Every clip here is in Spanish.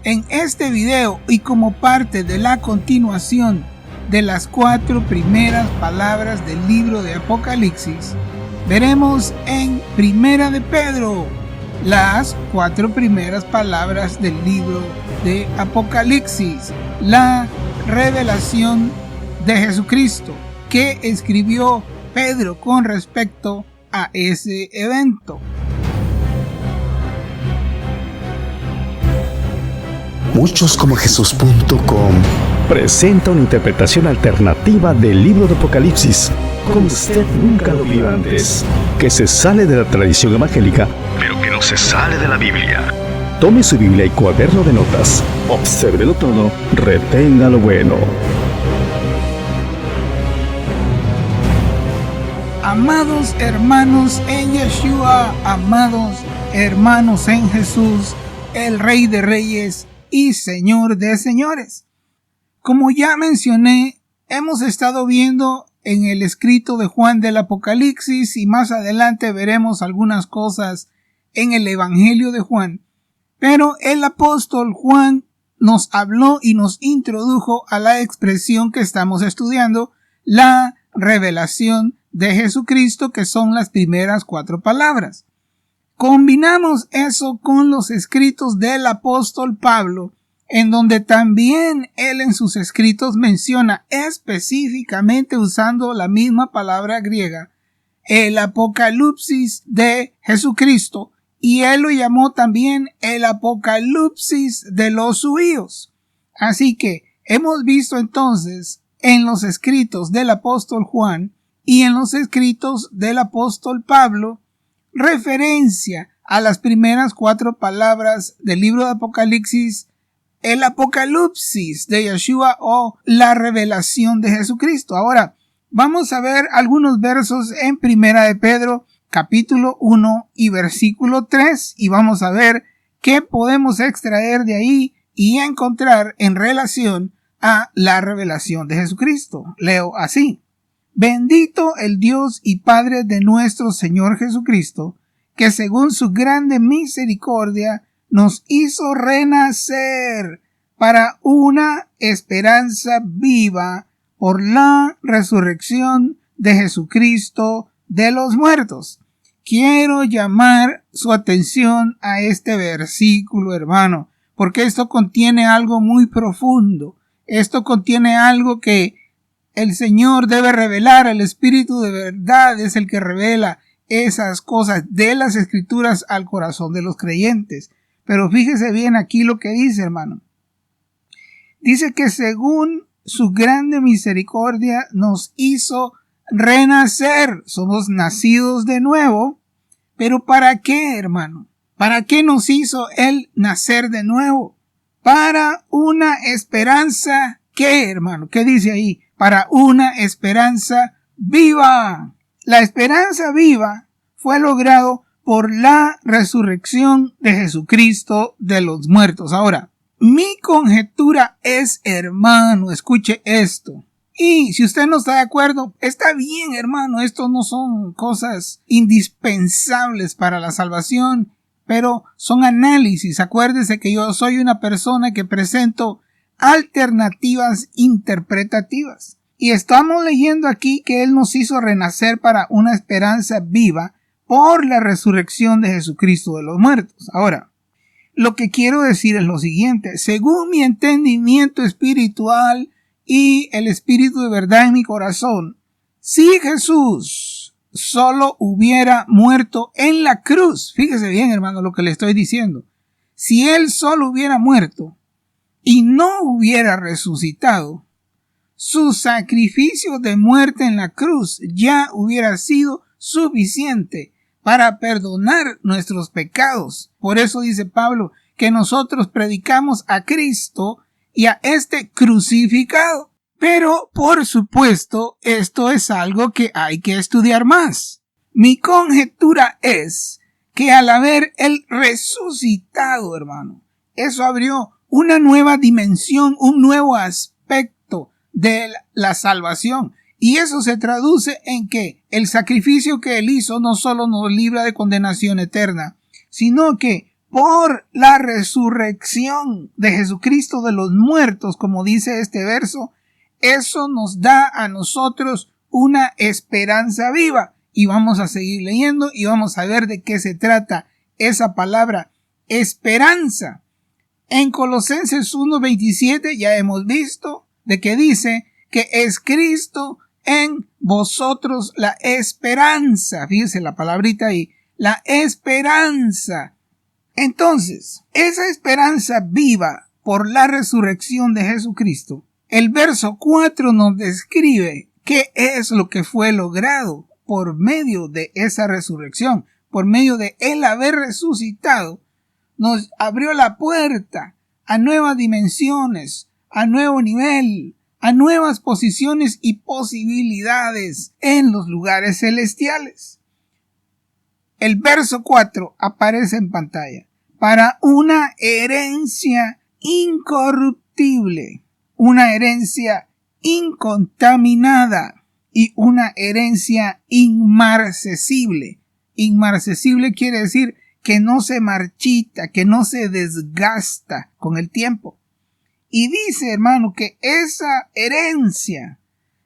En este video y como parte de la continuación de las 4 primeras palabras del libro de Apocalipsis, veremos en Primera de Pedro las 4 primeras palabras del libro de Apocalipsis, la revelación de Jesucristo que escribió Pedro con respecto a ese evento. Muchoscomojesus.com presenta una interpretación alternativa del libro de Apocalipsis, como usted nunca lo vio antes, que se sale de la tradición evangélica, pero que no se sale de la Biblia. Tome su Biblia y cuaderno de notas, obsérvelo todo, retenga lo bueno. Amados hermanos en Yeshua, amados hermanos en Jesús, el Rey de Reyes y Señor de Señores. Como ya mencioné, hemos estado viendo en el escrito de Juan del Apocalipsis y más adelante veremos algunas cosas en el Evangelio de Juan. Pero el apóstol Juan nos habló y nos introdujo a la expresión que estamos estudiando, la revelación de Jesucristo, que son las primeras 4 palabras. Combinamos eso con los escritos del apóstol Pablo, en donde también él en sus escritos menciona específicamente usando la misma palabra griega, el apocalipsis de Jesucristo, y él lo llamó también el apocalipsis de los judíos. Así que hemos visto entonces en los escritos del apóstol Juan y en los escritos del apóstol Pablo referencia a las primeras 4 palabras del libro de Apocalipsis, el apocalipsis de Yeshua o la revelación de Jesucristo. Ahora vamos a ver algunos versos en Primera de Pedro capítulo 1 y versículo 3 y vamos a ver qué podemos extraer de ahí y encontrar en relación a la revelación de Jesucristo. Leo así: Bendito el Dios y Padre de nuestro Señor Jesucristo, que según su grande misericordia nos hizo renacer para una esperanza viva por la resurrección de Jesucristo de los muertos. Quiero llamar su atención a este versículo, hermano, porque esto contiene algo muy profundo. Esto contiene algo que el Señor debe revelar. El Espíritu de verdad es el que revela esas cosas de las Escrituras al corazón de los creyentes. Pero fíjese bien aquí lo que dice, hermano. Dice que según su grande misericordia nos hizo renacer. Somos nacidos de nuevo. ¿Pero para qué, hermano? ¿Para qué nos hizo Él nacer de nuevo? Para una esperanza, ¿qué, hermano? ¿Qué dice ahí? Para una esperanza viva. La esperanza viva fue logrado por la resurrección de Jesucristo de los muertos. Ahora, mi conjetura es, hermano, escuche esto. Y si usted no está de acuerdo, está bien, hermano, esto no son cosas indispensables para la salvación, pero son análisis. Acuérdese que yo soy una persona que presento alternativas interpretativas. Y estamos leyendo aquí que Él nos hizo renacer para una esperanza viva por la resurrección de Jesucristo de los muertos. Ahora, lo que quiero decir es lo siguiente: según mi entendimiento espiritual y el espíritu de verdad en mi corazón, si Jesús solo hubiera muerto en la cruz, fíjese bien, hermano, lo que le estoy diciendo, si Él solo hubiera muerto y no hubiera resucitado, su sacrificio de muerte en la cruz ya hubiera sido suficiente para perdonar nuestros pecados. Por eso dice Pablo que nosotros predicamos a Cristo y a este crucificado. Pero, por supuesto, esto es algo que hay que estudiar más. Mi conjetura es que al haber Él resucitado, hermano, eso abrió una nueva dimensión, un nuevo aspecto de la salvación. Y eso se traduce en que el sacrificio que Él hizo no solo nos libra de condenación eterna, sino que por la resurrección de Jesucristo de los muertos, como dice este verso, eso nos da a nosotros una esperanza viva. Y vamos a seguir leyendo y vamos a ver de qué se trata esa palabra esperanza. En Colosenses 1:27 ya hemos visto de que dice que es Cristo en vosotros la esperanza. Fíjese la palabrita ahí, la esperanza. Entonces, esa esperanza viva por la resurrección de Jesucristo, el verso 4 nos describe qué es lo que fue logrado por medio de esa resurrección, por medio de él haber resucitado. Nos abrió la puerta a nuevas dimensiones, a nuevo nivel, a nuevas posiciones y posibilidades en los lugares celestiales. El verso 4 aparece en pantalla. Para una herencia incorruptible, una herencia incontaminada y una herencia inmarcesible. Inmarcesible quiere decir que no se marchita, que no se desgasta con el tiempo. Y dice, hermano, que esa herencia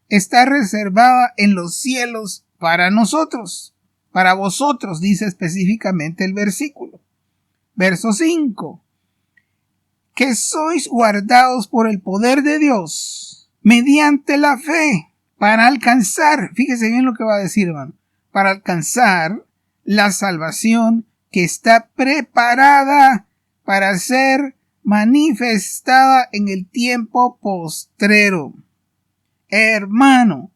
está reservada en los cielos para nosotros, para vosotros, dice específicamente el versículo. Verso 5. Que sois guardados por el poder de Dios mediante la fe para alcanzar, fíjese bien lo que va a decir, hermano, para alcanzar la salvación que está preparada para ser manifestada en el tiempo postrero. Hermano,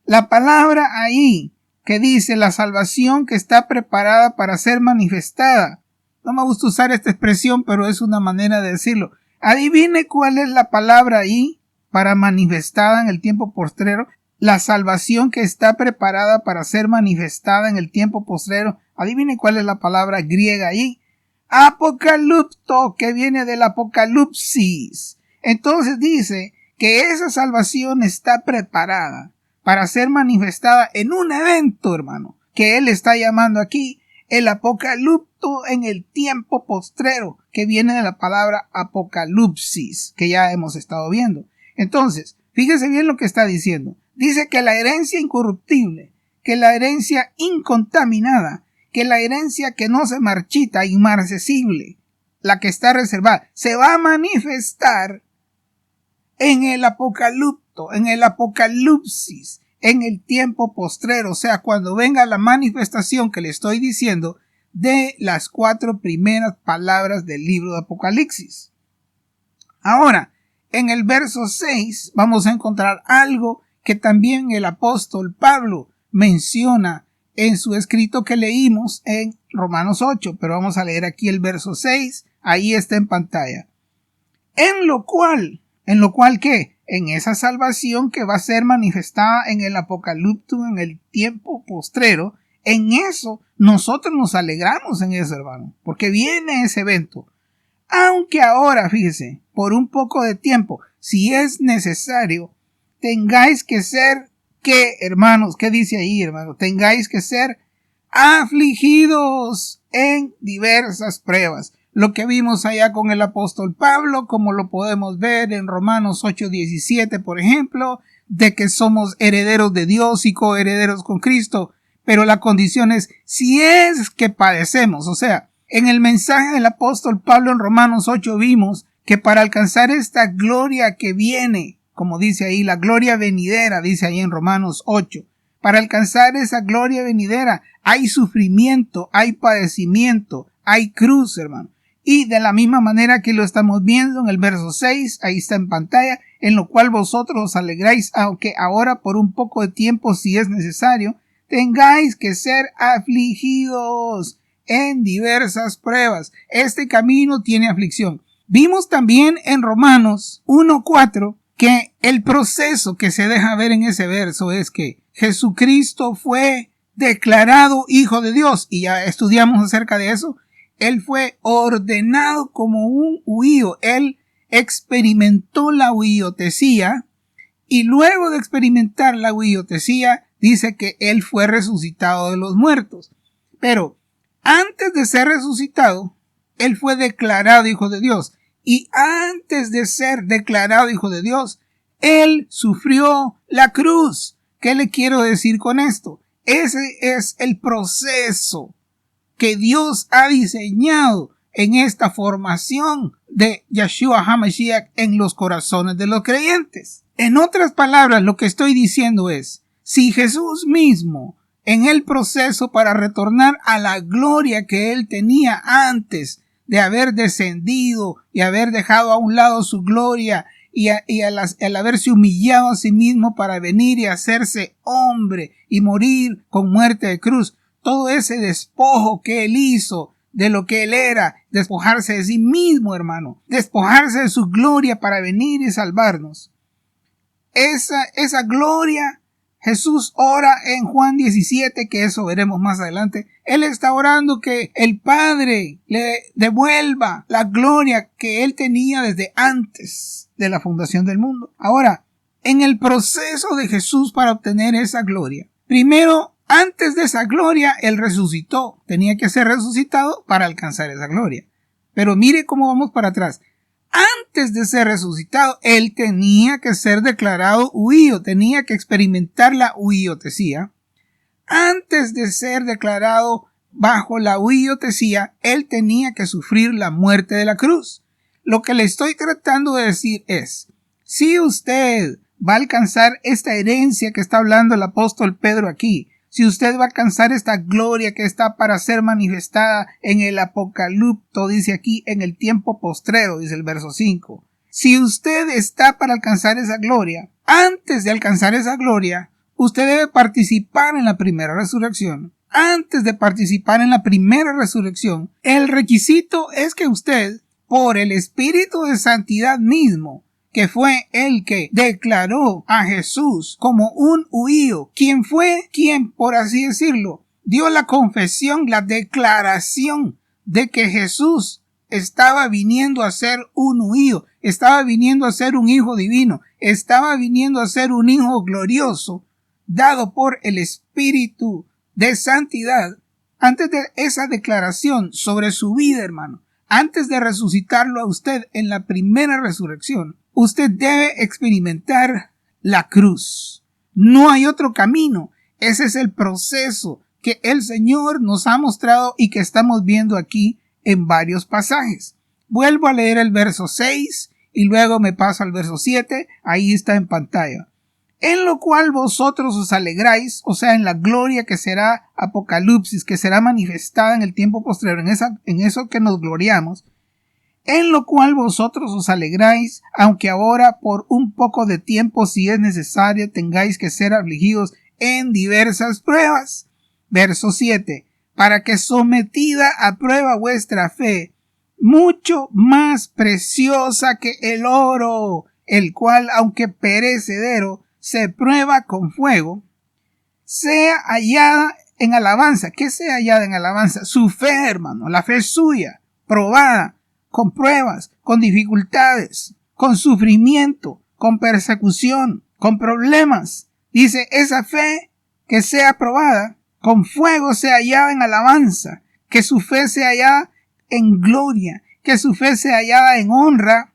la palabra ahí que dice la salvación que está preparada para ser manifestada, no me gusta usar esta expresión, pero es una manera de decirlo. Adivine cuál es la palabra ahí para manifestada en el tiempo postrero. La salvación que está preparada para ser manifestada en el tiempo postrero. Adivine cuál es la palabra griega ahí. Apocalipto, que viene del apocalipsis. Entonces dice que esa salvación está preparada para ser manifestada en un evento, hermano, que él está llamando aquí el apocalipto en el tiempo postrero, que viene de la palabra apocalipsis, que ya hemos estado viendo. Entonces, fíjese bien lo que está diciendo. Dice que la herencia incorruptible, que la herencia incontaminada, que la herencia que no se marchita, inmarcesible, la que está reservada, se va a manifestar en el apocalipto, en el apocalipsis, en el tiempo postrero, o sea, cuando venga la manifestación que le estoy diciendo de las 4 primeras palabras del libro de Apocalipsis. Ahora, en el verso 6 vamos a encontrar algo que también el apóstol Pablo menciona en su escrito que leímos en Romanos 8, pero vamos a leer aquí el verso 6, ahí está en pantalla. En lo cual ¿qué? En esa salvación que va a ser manifestada en el apocalipto, en el tiempo postrero, en eso nosotros nos alegramos en eso, hermano, porque viene ese evento. Aunque ahora, fíjese, por un poco de tiempo, si es necesario, tengáis que ser, ¿qué, hermanos? ¿Qué dice ahí, hermano? Tengáis que ser afligidos en diversas pruebas. Lo que vimos allá con el apóstol Pablo, como lo podemos ver en Romanos 8:17, por ejemplo, de que somos herederos de Dios y coherederos con Cristo, pero la condición es si es que padecemos. O sea, en el mensaje del apóstol Pablo en Romanos 8 vimos que para alcanzar esta gloria que viene, como dice ahí, la gloria venidera, dice ahí en Romanos 8, para alcanzar esa gloria venidera hay sufrimiento, hay padecimiento, hay cruz, hermano. Y de la misma manera que lo estamos viendo en el verso 6, ahí está en pantalla, en lo cual vosotros os alegráis, aunque ahora por un poco de tiempo, si es necesario, tengáis que ser afligidos en diversas pruebas. Este camino tiene aflicción. Vimos también en Romanos 1:4 que el proceso que se deja ver en ese verso es que Jesucristo fue declarado Hijo de Dios, y ya estudiamos acerca de eso. Él fue ordenado como un huío. Él experimentó la huiotesía y luego de experimentar la huiotesía dice que él fue resucitado de los muertos. Pero antes de ser resucitado Él fue declarado hijo de Dios. Y antes de ser declarado hijo de Dios, Él sufrió la cruz. ¿Qué le quiero decir con esto? Ese es el proceso que Dios ha diseñado en esta formación de Yeshua HaMashiach en los corazones de los creyentes. En otras palabras, lo que estoy diciendo es, si Jesús mismo, en el proceso para retornar a la gloria que Él tenía antes de haber descendido y haber dejado a un lado su gloria y al haberse humillado a sí mismo para venir y hacerse hombre y morir con muerte de cruz, todo ese despojo que Él hizo de lo que Él era, despojarse de sí mismo, hermano, despojarse de su gloria para venir y salvarnos. Esa gloria, Jesús ora en Juan 17, que eso veremos más adelante. Él está orando que el Padre le devuelva la gloria que Él tenía desde antes de la fundación del mundo. Ahora, en el proceso de Jesús para obtener esa gloria, primero, antes de esa gloria, Él resucitó. Tenía que ser resucitado para alcanzar esa gloria. Pero mire cómo vamos para atrás. Antes de ser resucitado, Él tenía que ser declarado huío, tenía que experimentar la huiotesía. Antes de ser declarado bajo la huiotesía, Él tenía que sufrir la muerte de la cruz. Lo que le estoy tratando de decir es, si usted va a alcanzar esta herencia que está hablando el apóstol Pedro aquí, si usted va a alcanzar esta gloria que está para ser manifestada en el Apocalipto, dice aquí, en el tiempo postrero, dice el verso 5. Si usted está para alcanzar esa gloria, antes de alcanzar esa gloria, usted debe participar en la primera resurrección. Antes de participar en la primera resurrección, el requisito es que usted, por el Espíritu de Santidad mismo, que fue el que declaró a Jesús como un huío, quien fue quien, por así decirlo, dio la confesión, la declaración de que Jesús estaba viniendo a ser un huío, estaba viniendo a ser un hijo divino, estaba viniendo a ser un hijo glorioso, dado por el Espíritu de Santidad. Antes de esa declaración sobre su vida, hermano, antes de resucitarlo a usted en la primera resurrección, usted debe experimentar la cruz. No hay otro camino. Ese es el proceso que el Señor nos ha mostrado y que estamos viendo aquí en varios pasajes. Vuelvo a leer el verso 6 y luego me paso al verso 7. Ahí está en pantalla. En lo cual vosotros os alegráis, o sea, en la gloria que será Apocalipsis, que será manifestada en el tiempo postrero, en eso que nos gloriamos. En lo cual vosotros os alegráis, aunque ahora por un poco de tiempo, si es necesario, tengáis que ser afligidos en diversas pruebas. Verso 7. Para que sometida a prueba vuestra fe, mucho más preciosa que el oro, el cual, aunque perecedero, se prueba con fuego, sea hallada en alabanza. ¿Qué sea hallada en alabanza? Su fe, hermano, la fe suya, probada, con pruebas, con dificultades, con sufrimiento, con persecución, con problemas. Dice, esa fe que sea probada, con fuego sea hallada en alabanza, que su fe sea hallada en gloria, que su fe sea hallada en honra,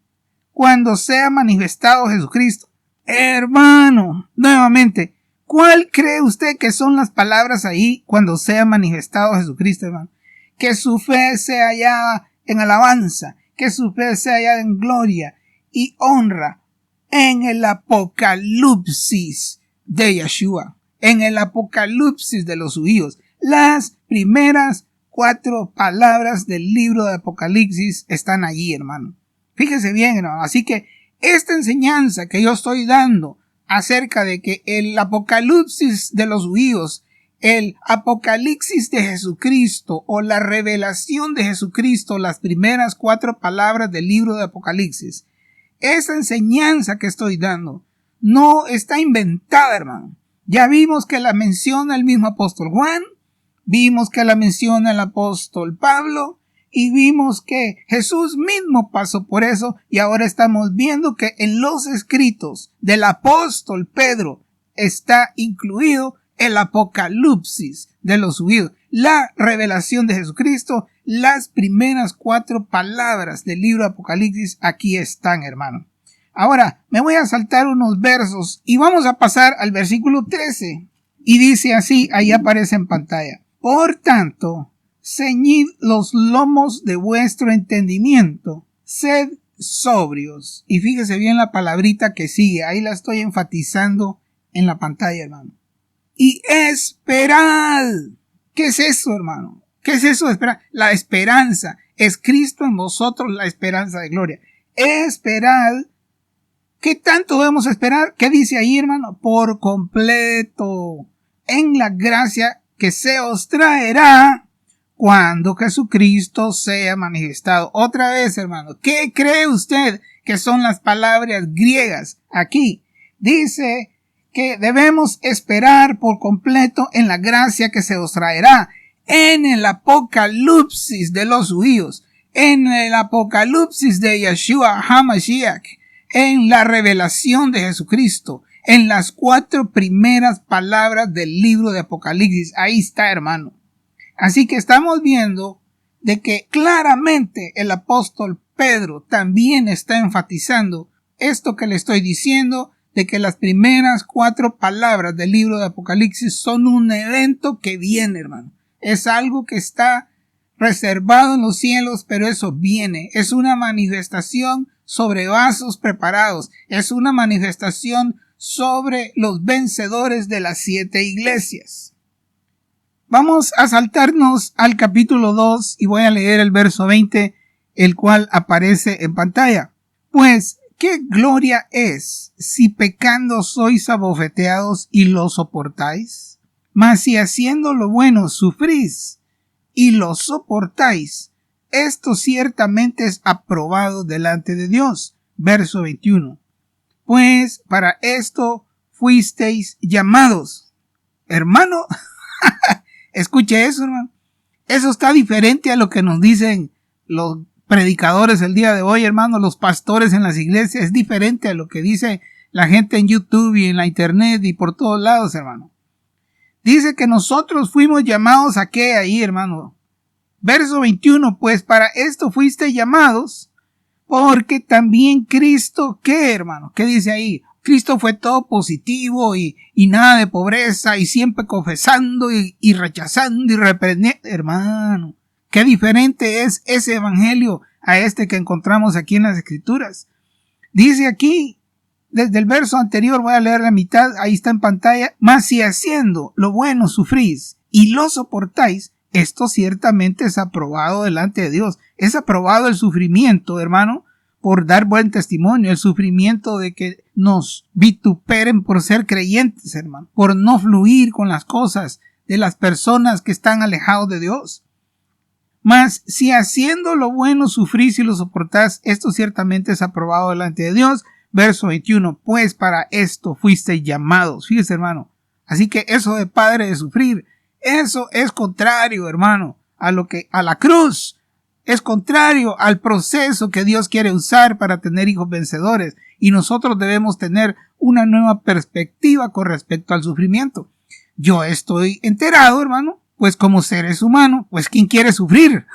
cuando sea manifestado Jesucristo. Hermano, nuevamente, ¿cuál cree usted que son las palabras ahí cuando sea manifestado Jesucristo, hermano? Que su fe sea hallada en alabanza, que su fe sea hallada en gloria y honra en el Apocalipsis de Yeshua, en el Apocalipsis de los judíos. Las primeras 4 palabras del libro de Apocalipsis están allí, hermano. Fíjese bien, hermano. Así que esta enseñanza que yo estoy dando acerca de que el Apocalipsis de los judíos, el Apocalipsis de Jesucristo o la revelación de Jesucristo, las primeras 4 palabras del libro de Apocalipsis, esa enseñanza que estoy dando no está inventada, hermano. Ya vimos que la menciona el mismo apóstol Juan, vimos que la menciona el apóstol Pablo y vimos que Jesús mismo pasó por eso, y ahora estamos viendo que en los escritos del apóstol Pedro está incluido el Apocalipsis de los huidos. La revelación de Jesucristo, las primeras 4 palabras del libro de Apocalipsis, aquí están, hermano. Ahora, me voy a saltar unos versos y vamos a pasar al versículo 13. Y dice así, ahí aparece en pantalla. Por tanto, ceñid los lomos de vuestro entendimiento, sed sobrios. Y fíjese bien la palabrita que sigue, ahí la estoy enfatizando en la pantalla, hermano. Y esperad. ¿Qué es eso, hermano? ¿Qué es eso de esperar? La esperanza. Es Cristo en vosotros, la esperanza de gloria. Esperad. ¿Qué tanto debemos esperar? ¿Qué dice ahí, hermano? Por completo. En la gracia que se os traerá cuando Jesucristo sea manifestado. Otra vez, hermano, ¿qué cree usted que son las palabras griegas aquí? Dice que debemos esperar por completo en la gracia que se os traerá en el apocalipsis de los judíos, en el apocalipsis de Yeshua HaMashiach, en la revelación de Jesucristo, en las 4 primeras palabras del libro de Apocalipsis. Ahí está, hermano. Así que estamos viendo de que claramente el apóstol Pedro también está enfatizando esto que le estoy diciendo, de que las primeras 4 palabras del libro de Apocalipsis son un evento que viene, hermano. Es algo que está reservado en los cielos, pero eso viene. Es una manifestación sobre vasos preparados. Es una manifestación sobre los vencedores de las 7 iglesias. Vamos a saltarnos al capítulo 2 y voy a leer el verso 20, el cual aparece en pantalla. Pues, ¿qué gloria es si pecando sois abofeteados y lo soportáis? Mas si haciendo lo bueno sufrís y lo soportáis, esto ciertamente es aprobado delante de Dios. Verso 21. Pues para esto fuisteis llamados. Hermano, escuche eso, hermano. Eso está diferente a lo que nos dicen los predicadores el día de hoy, hermano, los pastores en las iglesias. Es diferente a lo que dice la gente en YouTube y en la internet y por todos lados, hermano. Dice que nosotros fuimos llamados a qué ahí, hermano. Verso 21, pues para esto fuiste llamados, porque también Cristo, ¿qué, hermano? ¿Qué dice ahí? Cristo fue todo positivo y nada de pobreza y siempre confesando y rechazando y reprendiendo. Hermano, qué diferente es ese evangelio a este que encontramos aquí en las Escrituras. Dice aquí, desde el verso anterior, voy a leer la mitad, ahí está en pantalla. Mas si haciendo lo bueno sufrís y lo soportáis, esto ciertamente es aprobado delante de Dios. Es aprobado el sufrimiento, hermano, por dar buen testimonio, el sufrimiento de que nos vituperen por ser creyentes, hermano, por no fluir con las cosas de las personas que están alejados de Dios. Mas si haciendo lo bueno sufrís y lo soportás, esto ciertamente es aprobado delante de Dios. Verso 21, pues para esto fuisteis llamados. Fíjese, hermano. Así que eso de padre de sufrir, eso es contrario, hermano, a la cruz. Es contrario al proceso que Dios quiere usar para tener hijos vencedores. Y nosotros debemos tener una nueva perspectiva con respecto al sufrimiento. Yo estoy enterado, hermano, pues como seres humanos, pues ¿quién quiere sufrir?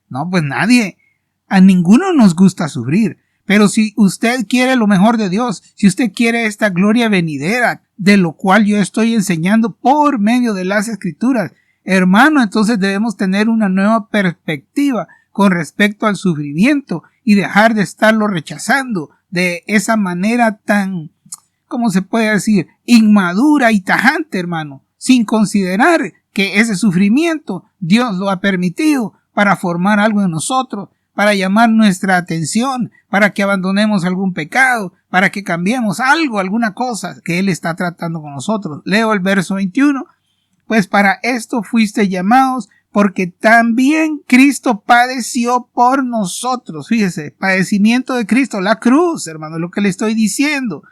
No, pues nadie. A ninguno nos gusta sufrir. Pero si usted quiere lo mejor de Dios, si usted quiere esta gloria venidera, de lo cual yo estoy enseñando por medio de las Escrituras, hermano, entonces debemos tener una nueva perspectiva con respecto al sufrimiento y dejar de estarlo rechazando de esa manera tan, ¿cómo se puede decir?, inmadura y tajante, hermano, sin considerar que ese sufrimiento Dios lo ha permitido para formar algo en nosotros, para llamar nuestra atención, para que abandonemos algún pecado, para que cambiemos algo, alguna cosa que Él está tratando con nosotros. Leo el verso 21. Pues para esto fuiste llamados, porque también Cristo padeció por nosotros. Fíjese, padecimiento de Cristo, la cruz, hermano, lo que le estoy diciendo.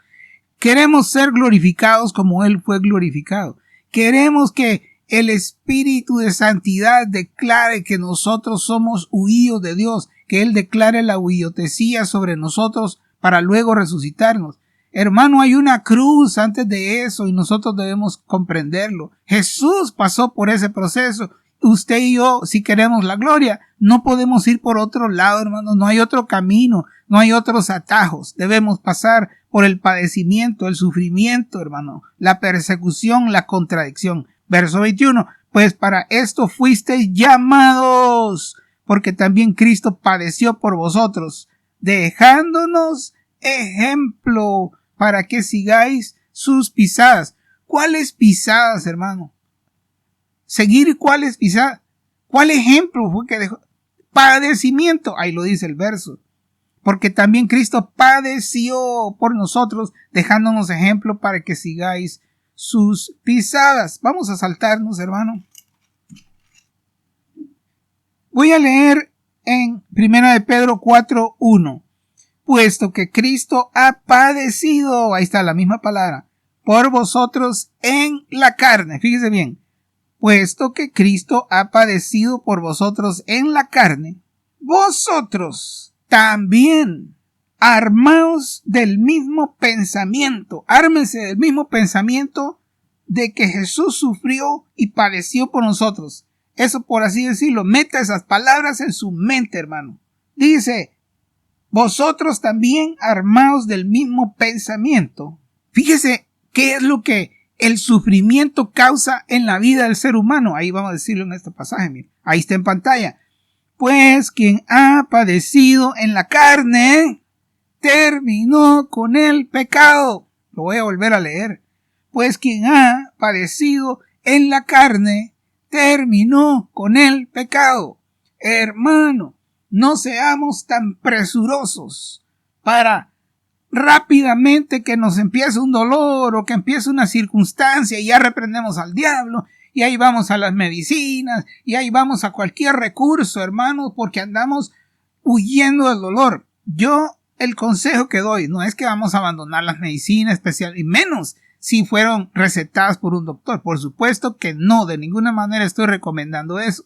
Queremos ser glorificados como Él fue glorificado. Queremos que el Espíritu de Santidad declare que nosotros somos huíos de Dios, que Él declare la huillotesía sobre nosotros para luego resucitarnos. Hermano, hay una cruz antes de eso y nosotros debemos comprenderlo. Jesús pasó por ese proceso. Usted y yo, si queremos la gloria, no podemos ir por otro lado, hermano. No hay otro camino, no hay otros atajos. Debemos pasar por el padecimiento, el sufrimiento, hermano, la persecución, la contradicción. Verso 21. Pues para esto fuisteis llamados, porque también Cristo padeció por vosotros, dejándonos ejemplo para que sigáis sus pisadas. ¿Cuáles pisadas, hermano? Seguir cuáles pisadas. ¿Cuál ejemplo fue que dejó? Padecimiento. Ahí lo dice el verso. Porque también Cristo padeció por nosotros, dejándonos ejemplo para que sigáis sus pisadas. Vamos a saltarnos, hermano. Voy a leer en 1 de Pedro 4:1. Puesto que Cristo ha padecido, ahí está la misma palabra, por vosotros en la carne. Fíjese bien. Puesto que Cristo ha padecido por vosotros en la carne, vosotros también armaos del mismo pensamiento. Ármense del mismo pensamiento de que Jesús sufrió y padeció por nosotros. Eso, por así decirlo, meta esas palabras en su mente, hermano. Dice, vosotros también armaos del mismo pensamiento. Fíjese qué es lo que el sufrimiento causa en la vida del ser humano. Ahí vamos a decirlo en este pasaje. Mire. Ahí está en pantalla. Pues quien ha padecido en la carne, terminó con el pecado. Lo voy a volver a leer. Pues quien ha padecido en la carne, terminó con el pecado. Hermano, no seamos tan presurosos para rápidamente que nos empiece un dolor o que empiece una circunstancia y ya reprendemos al diablo y ahí vamos a las medicinas y ahí vamos a cualquier recurso, hermano, porque andamos huyendo del dolor. Yo el consejo que doy no es que vamos a abandonar las medicinas especiales, y menos si fueron recetadas por un doctor. Por supuesto que no, de ninguna manera estoy recomendando eso.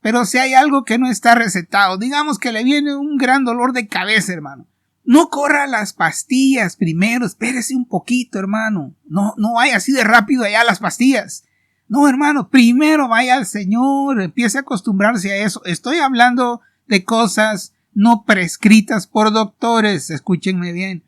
Pero si hay algo que no está recetado, digamos que le viene un gran dolor de cabeza, hermano, no corra las pastillas primero, espérese un poquito, hermano. No vaya así de rápido allá a las pastillas. No, hermano, primero vaya al Señor, empiece a acostumbrarse a eso. Estoy hablando de cosas no prescritas por doctores, escúchenme bien.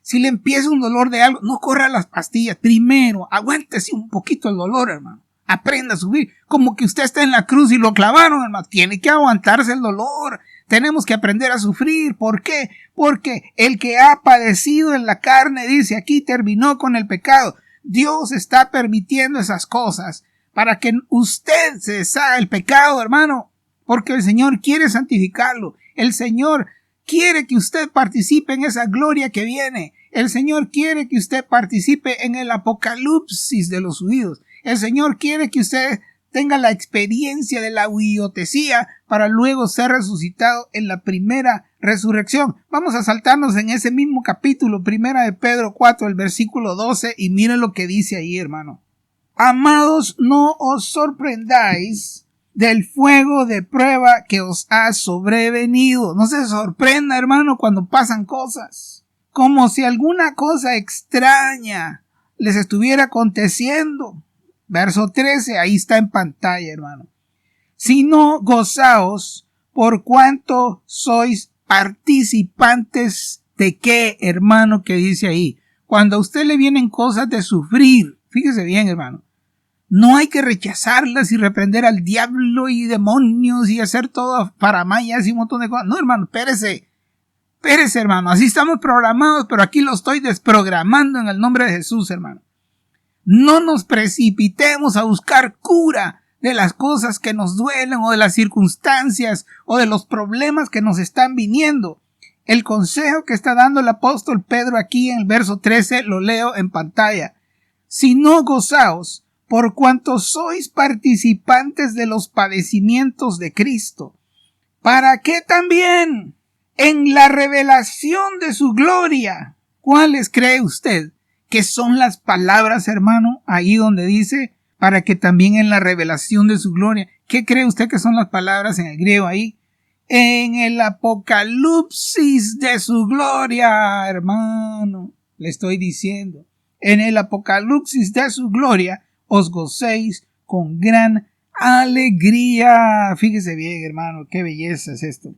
Si le empieza un dolor de algo, no corra las pastillas. Primero, aguántese un poquito el dolor, hermano. Aprenda a subir. Como que usted está en la cruz y lo clavaron, hermano. Tiene que aguantarse el dolor. Tenemos que aprender a sufrir. ¿Por qué? Porque el que ha padecido en la carne, dice aquí, terminó con el pecado. Dios está permitiendo esas cosas para que usted se deshaga el pecado, hermano. Porque el Señor quiere santificarlo. El Señor quiere que usted participe en esa gloria que viene. El Señor quiere que usted participe en el apocalipsis de los judíos. El Señor quiere que usted tenga la experiencia de la huiotesía para luego ser resucitado en la primera resurrección. Vamos a saltarnos en ese mismo capítulo, 1 de Pedro 4, el versículo 12, y miren lo que dice ahí, hermano. Amados, no os sorprendáis del fuego de prueba que os ha sobrevenido. No se sorprenda, hermano, cuando pasan cosas. Como si alguna cosa extraña les estuviera aconteciendo. Verso 13, ahí está en pantalla, hermano. Sino gozaos por cuanto sois participantes de qué, hermano, que dice ahí. Cuando a usted le vienen cosas de sufrir, fíjese bien, hermano, no hay que rechazarlas y reprender al diablo y demonios y hacer todo paramayas y un montón de cosas. No, hermano, espérese, hermano, así estamos programados, pero aquí lo estoy desprogramando en el nombre de Jesús, hermano. No nos precipitemos a buscar cura de las cosas que nos duelen o de las circunstancias o de los problemas que nos están viniendo. El consejo que está dando el apóstol Pedro aquí en el verso 13 lo leo en pantalla. Si no gozaos por cuanto sois participantes de los padecimientos de Cristo, para que también en la revelación de su gloria, ¿cuáles cree usted que son las palabras, hermano? Ahí donde dice, para que también en la revelación de su gloria. ¿Qué cree usted que son las palabras en el griego ahí? En el apocalipsis de su gloria, hermano. le estoy diciendo. En el apocalipsis de su gloria os gocéis con gran alegría. Fíjese bien, hermano, qué belleza es esto.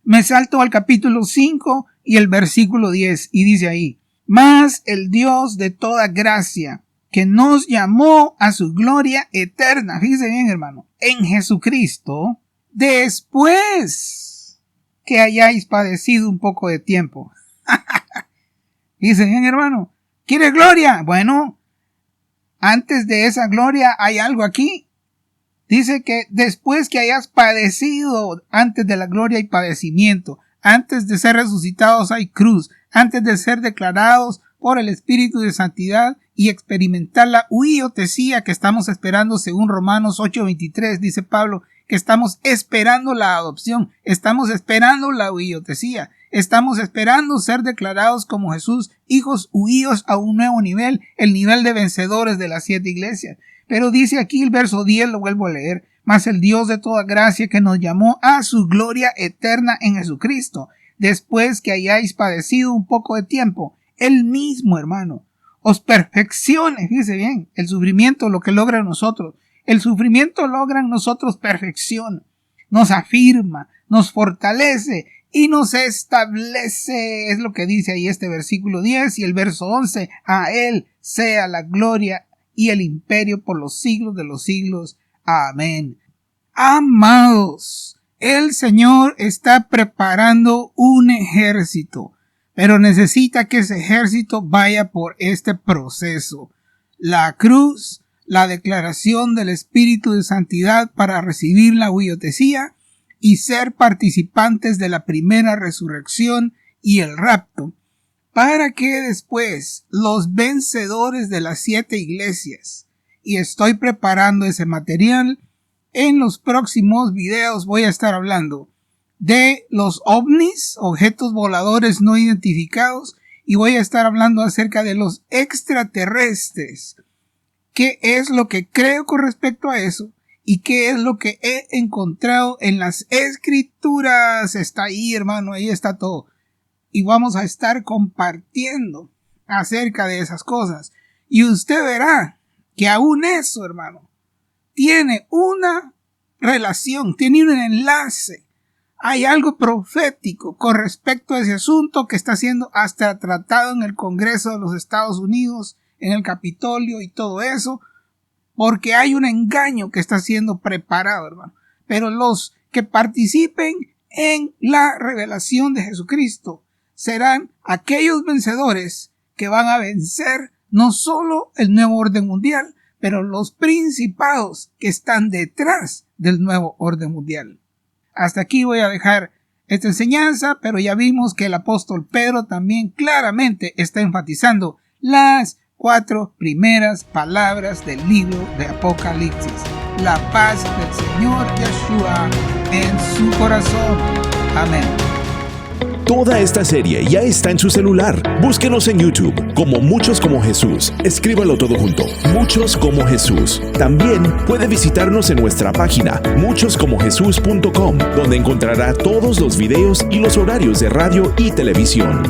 Me salto al capítulo 5 y el versículo 10 y dice ahí: mas el Dios de toda gracia, que nos llamó a su gloria eterna, fíjese bien, hermano, en Jesucristo, después que hayáis padecido un poco de tiempo. Dice bien, hermano, ¿quieres gloria? Bueno, antes de esa gloria hay algo aquí. Dice que después que hayas padecido, antes de la gloria hay padecimiento, antes de ser resucitados hay cruz, antes de ser declarados por el Espíritu de Santidad y experimentar la huiotesía que estamos esperando según Romanos 8:23, dice Pablo, que estamos esperando la adopción, estamos esperando la huiotesía, estamos esperando ser declarados como Jesús, hijos huíos a un nuevo nivel, el nivel de vencedores de las 7 iglesias. Pero dice aquí el verso 10, lo vuelvo a leer: mas el Dios de toda gracia, que nos llamó a su gloria eterna en Jesucristo, después que hayáis padecido un poco de tiempo, Él mismo, hermano, os perfeccione. Fíjese bien, el sufrimiento lo que logra en nosotros. El sufrimiento logra en nosotros perfección. Nos afirma, nos fortalece y nos establece. Es lo que dice ahí este versículo 10 y el verso 11. A Él sea la gloria y el imperio por los siglos de los siglos. Amén. Amados, el Señor está preparando un ejército, pero necesita que ese ejército vaya por este proceso: la cruz, la declaración del Espíritu de Santidad para recibir la huiotesía y ser participantes de la primera resurrección y el rapto, para que después los vencedores de las 7 iglesias, y estoy preparando ese material. En los próximos videos voy a estar hablando de los ovnis, objetos voladores no identificados, y voy a estar hablando acerca de los extraterrestres. ¿Qué es lo que creo con respecto a eso? ¿Y qué es lo que he encontrado en las escrituras? Está ahí, hermano, ahí está todo. Y vamos a estar compartiendo acerca de esas cosas. Y usted verá que aún eso, hermano, tiene una relación, tiene un enlace. Hay algo profético con respecto a ese asunto que está siendo hasta tratado en el Congreso de los Estados Unidos, en el Capitolio y todo eso, porque hay un engaño que está siendo preparado, hermano. Pero los que participen en la revelación de Jesucristo serán aquellos vencedores que van a vencer no solo el nuevo orden mundial, pero los principados que están detrás del nuevo orden mundial. Hasta aquí voy a dejar esta enseñanza, pero ya vimos que el apóstol Pedro también claramente está enfatizando las 4 primeras palabras del libro de Apocalipsis: la paz del Señor Yeshua en su corazón. Amén. Toda esta serie ya está en su celular. Búsquenos en YouTube como Muchos como Jesús. Escríbalo todo junto: Muchos como Jesús. También puede visitarnos en nuestra página muchoscomojesus.com, donde encontrará todos los videos y los horarios de radio y televisión.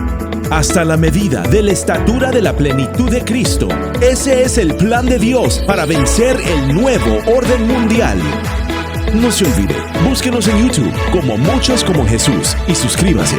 Hasta la medida de la estatura de la plenitud de Cristo. Ese es el plan de Dios para vencer el nuevo orden mundial. No se olvide, búsquenos en YouTube como Muchos como Jesús y suscríbase.